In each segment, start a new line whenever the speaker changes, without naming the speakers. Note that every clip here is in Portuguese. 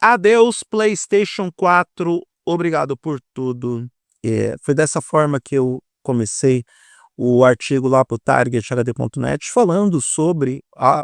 Adeus, PlayStation 4, obrigado por tudo. Foi dessa forma que eu comecei o artigo lá para o targethd.net falando sobre a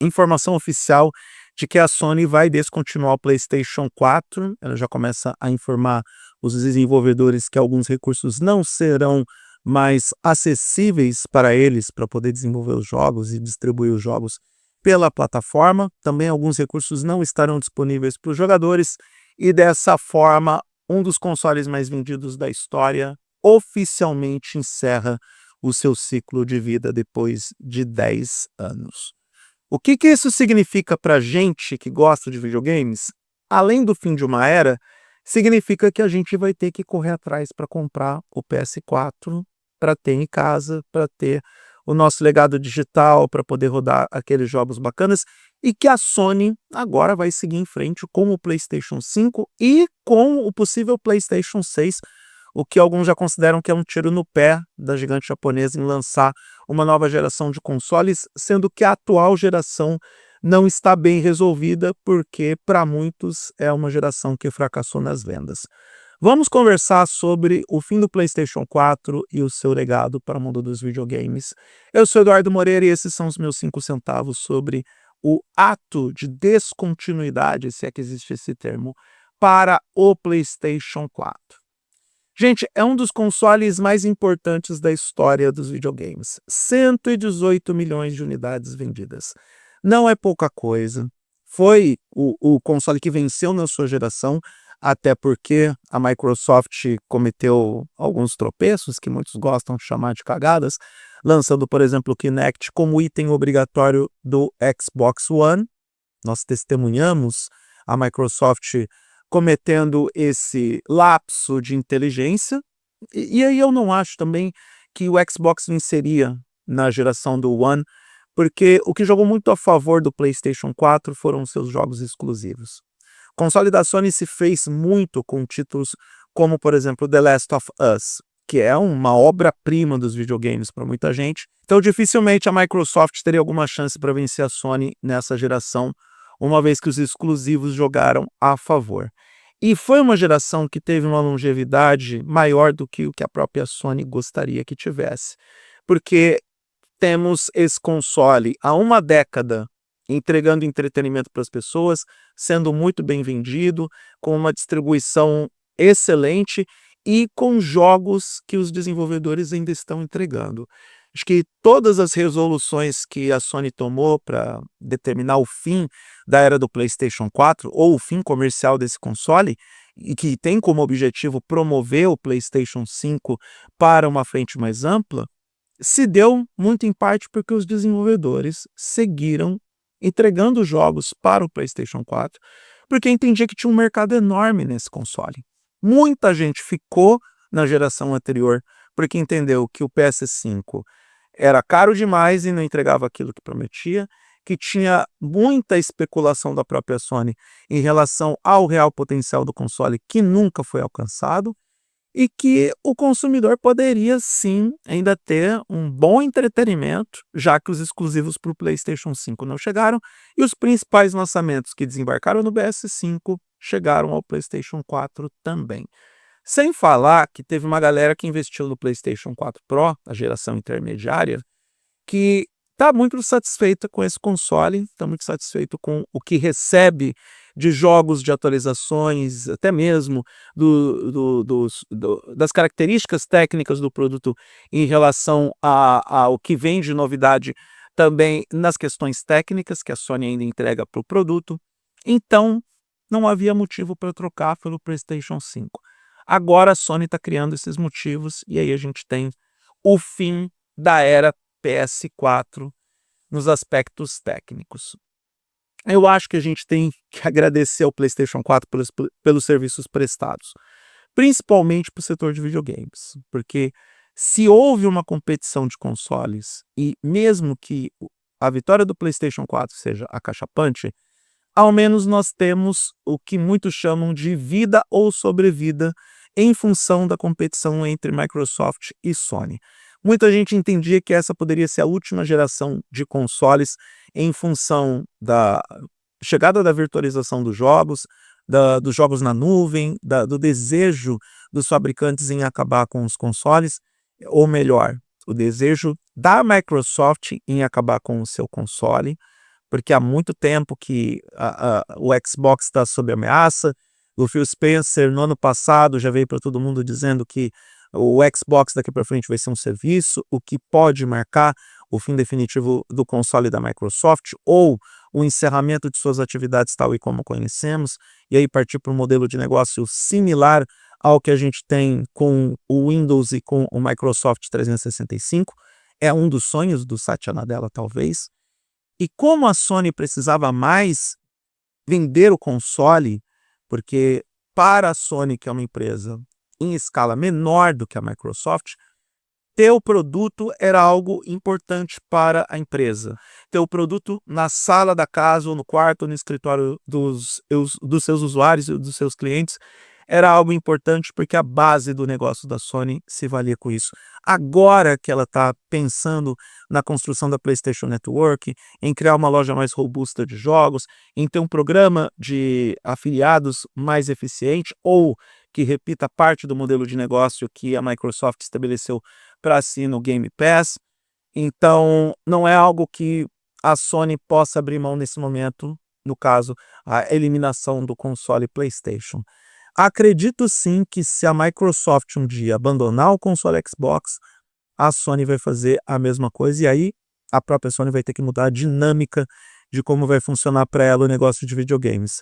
informação oficial de que a Sony vai descontinuar o PlayStation 4. Ela já começa a informar os desenvolvedores que alguns recursos não serão mais acessíveis para eles para poder desenvolver os jogos e distribuir os jogos pela plataforma. Também alguns recursos não estarão disponíveis para os jogadores e dessa forma um dos consoles mais vendidos da história oficialmente encerra o seu ciclo de vida depois de 10 anos. O que isso significa para a gente que gosta de videogames? Além do fim de uma era, significa que a gente vai ter que correr atrás para comprar o PS4, para ter em casa, para ter o nosso legado digital, para poder rodar aqueles jogos bacanas, e que a Sony agora vai seguir em frente com o PlayStation 5 e com o possível PlayStation 6, o que alguns já consideram que é um tiro no pé da gigante japonesa em lançar uma nova geração de consoles, sendo que a atual geração não está bem resolvida, porque para muitos é uma geração que fracassou nas vendas. Vamos conversar sobre o fim do PlayStation 4 e o seu legado para o mundo dos videogames. Eu sou Eduardo Moreira e esses são os meus 5 centavos sobre o ato de descontinuidade, se é que existe esse termo, para o PlayStation 4. Gente, é um dos consoles mais importantes da história dos videogames. 118 milhões de unidades vendidas. Não é pouca coisa. Foi o console que venceu na sua geração, até porque a Microsoft cometeu alguns tropeços, que muitos gostam de chamar de cagadas, lançando, por exemplo, o Kinect como item obrigatório do Xbox One. Nós testemunhamos a Microsoft cometendo esse lapso de inteligência, e aí eu não acho também que o Xbox venceria na geração do One, porque o que jogou muito a favor do PlayStation 4 foram seus jogos exclusivos. O console da Sony se fez muito com títulos como, por exemplo, The Last of Us, que é uma obra-prima dos videogames para muita gente. Então, dificilmente a Microsoft teria alguma chance para vencer a Sony nessa geração, uma vez que os exclusivos jogaram a favor. E foi uma geração que teve uma longevidade maior do que o que a própria Sony gostaria que tivesse. Porque temos esse console há uma década entregando entretenimento para as pessoas, sendo muito bem vendido, com uma distribuição excelente e com jogos que os desenvolvedores ainda estão entregando. Acho que todas as resoluções que a Sony tomou para determinar o fim da era do PlayStation 4, ou o fim comercial desse console, e que tem como objetivo promover o PlayStation 5 para uma frente mais ampla, se deu muito em parte porque os desenvolvedores seguiram entregando jogos para o PlayStation 4, porque entendia que tinha um mercado enorme nesse console. Muita gente ficou na geração anterior porque entendeu que o PS5 era caro demais e não entregava aquilo que prometia, que tinha muita especulação da própria Sony em relação ao real potencial do console que nunca foi alcançado, e que o consumidor poderia sim ainda ter um bom entretenimento, já que os exclusivos para o PlayStation 5 não chegaram e os principais lançamentos que desembarcaram no PS5 chegaram ao PlayStation 4 também. Sem falar que teve uma galera que investiu no PlayStation 4 Pro, a geração intermediária, que está muito satisfeita com esse console, está muito satisfeito com o que recebe de jogos, de atualizações, até mesmo das características técnicas do produto em relação ao que vem de novidade também nas questões técnicas que a Sony ainda entrega para o produto. Então, não havia motivo para trocar pelo PlayStation 5. Agora a Sony está criando esses motivos e aí a gente tem o fim da era PS4 nos aspectos técnicos. Eu acho que a gente tem que agradecer ao PlayStation 4 pelos serviços prestados, principalmente para o setor de videogames, porque se houve uma competição de consoles e mesmo que a vitória do PlayStation 4 seja acachapante, ao menos nós temos o que muitos chamam de vida ou sobrevida em função da competição entre Microsoft e Sony. Muita gente entendia que essa poderia ser a última geração de consoles em função da chegada da virtualização dos jogos, dos jogos na nuvem, do desejo dos fabricantes em acabar com os consoles, ou melhor, o desejo da Microsoft em acabar com o seu console, porque há muito tempo que o Xbox está sob ameaça. O Phil Spencer, no ano passado, já veio para todo mundo dizendo que o Xbox daqui para frente vai ser um serviço, o que pode marcar o fim definitivo do console da Microsoft ou o encerramento de suas atividades tal e como conhecemos, e aí partir para um modelo de negócio similar ao que a gente tem com o Windows e com o Microsoft 365. É um dos sonhos do Satya Nadella, talvez. E como a Sony precisava mais vender o console, porque para a Sony, que é uma empresa em escala menor do que a Microsoft, ter o produto era algo importante para a empresa. Ter o produto na sala da casa, ou no quarto, ou no escritório dos seus usuários e dos seus clientes, era algo importante porque a base do negócio da Sony se valia com isso. Agora que ela está pensando na construção da PlayStation Network, em criar uma loja mais robusta de jogos, em ter um programa de afiliados mais eficiente, ou que repita parte do modelo de negócio que a Microsoft estabeleceu para si no Game Pass. Então, não é algo que a Sony possa abrir mão nesse momento, no caso, a eliminação do console PlayStation. Acredito sim que se a Microsoft um dia abandonar o console Xbox, a Sony vai fazer a mesma coisa, e aí a própria Sony vai ter que mudar a dinâmica de como vai funcionar para ela o negócio de videogames.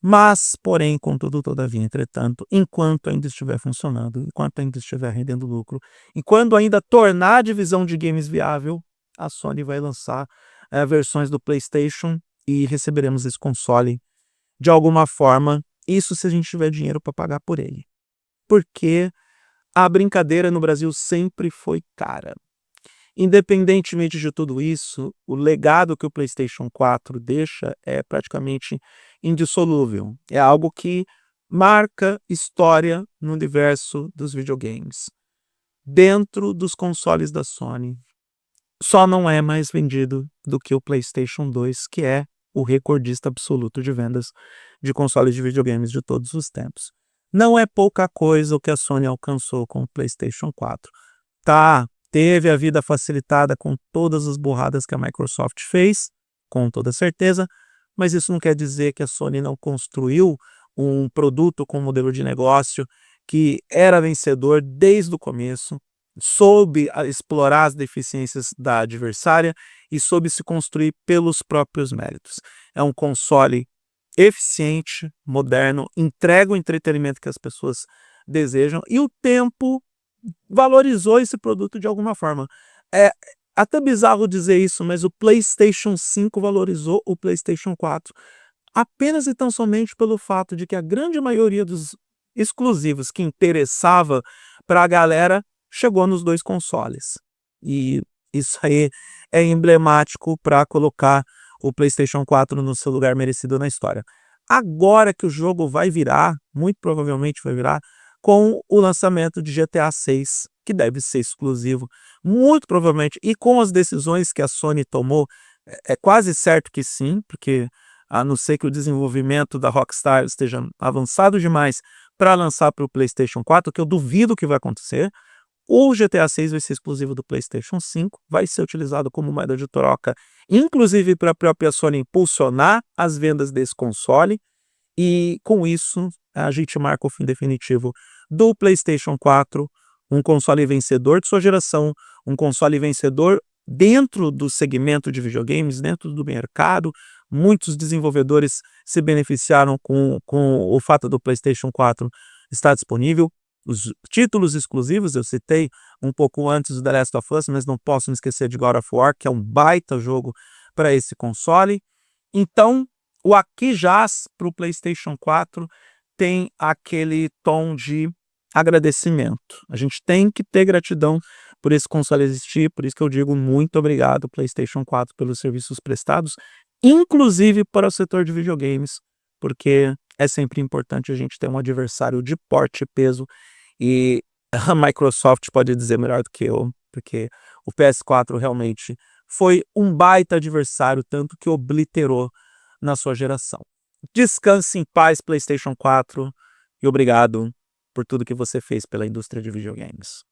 Mas, porém, contudo, todavia, entretanto, enquanto ainda estiver funcionando, enquanto ainda estiver rendendo lucro, enquanto ainda tornar a divisão de games viável, a Sony vai lançar versões do PlayStation e receberemos esse console de alguma forma, isso se a gente tiver dinheiro para pagar por ele. Porque a brincadeira no Brasil sempre foi cara. Independentemente de tudo isso, o legado que o PlayStation 4 deixa é praticamente indissolúvel. É algo que marca história no universo dos videogames. Dentro dos consoles da Sony, só não é mais vendido do que o PlayStation 2, que é o recordista absoluto de vendas de consoles de videogames de todos os tempos. Não é pouca coisa o que a Sony alcançou com o PlayStation 4. Tá, teve a vida facilitada com todas as burradas que a Microsoft fez, com toda certeza, mas isso não quer dizer que a Sony não construiu um produto com um modelo de negócio que era vencedor desde o começo, soube explorar as deficiências da adversária e soube se construir pelos próprios méritos. É um console eficiente, moderno, entrega o entretenimento que as pessoas desejam, e o tempo valorizou esse produto de alguma forma. É até bizarro dizer isso, mas o PlayStation 5 valorizou o PlayStation 4 apenas e tão somente pelo fato de que a grande maioria dos exclusivos que interessava para a galera chegou nos dois consoles. E isso aí é emblemático para colocar o PlayStation 4 no seu lugar merecido na história. Agora que o jogo vai virar, muito provavelmente vai virar, com o lançamento de GTA 6, que deve ser exclusivo, muito provavelmente, e com as decisões que a Sony tomou, é quase certo que sim, porque a não ser que o desenvolvimento da Rockstar esteja avançado demais para lançar para o PlayStation 4, que eu duvido que vai acontecer, o GTA 6 vai ser exclusivo do PlayStation 5, vai ser utilizado como moeda de troca, inclusive para a própria Sony impulsionar as vendas desse console, e com isso a gente marca o fim definitivo do PlayStation 4, um console vencedor de sua geração, um console vencedor dentro do segmento de videogames, dentro do mercado. Muitos desenvolvedores se beneficiaram com o fato do PlayStation 4 estar disponível. Os títulos exclusivos, eu citei um pouco antes do The Last of Us, mas não posso me esquecer de God of War, que é um baita jogo para esse console. Então, o Aqui Jaz para o PlayStation 4 tem aquele tom de agradecimento. A gente tem que ter gratidão por esse console existir, por isso que eu digo muito obrigado, PlayStation 4, pelos serviços prestados, inclusive para o setor de videogames, porque é sempre importante a gente ter um adversário de porte e peso, e a Microsoft pode dizer melhor do que eu, porque o PS4 realmente foi um baita adversário, tanto que obliterou na sua geração. Descanse em paz, PlayStation 4, e obrigado por tudo que você fez pela indústria de videogames.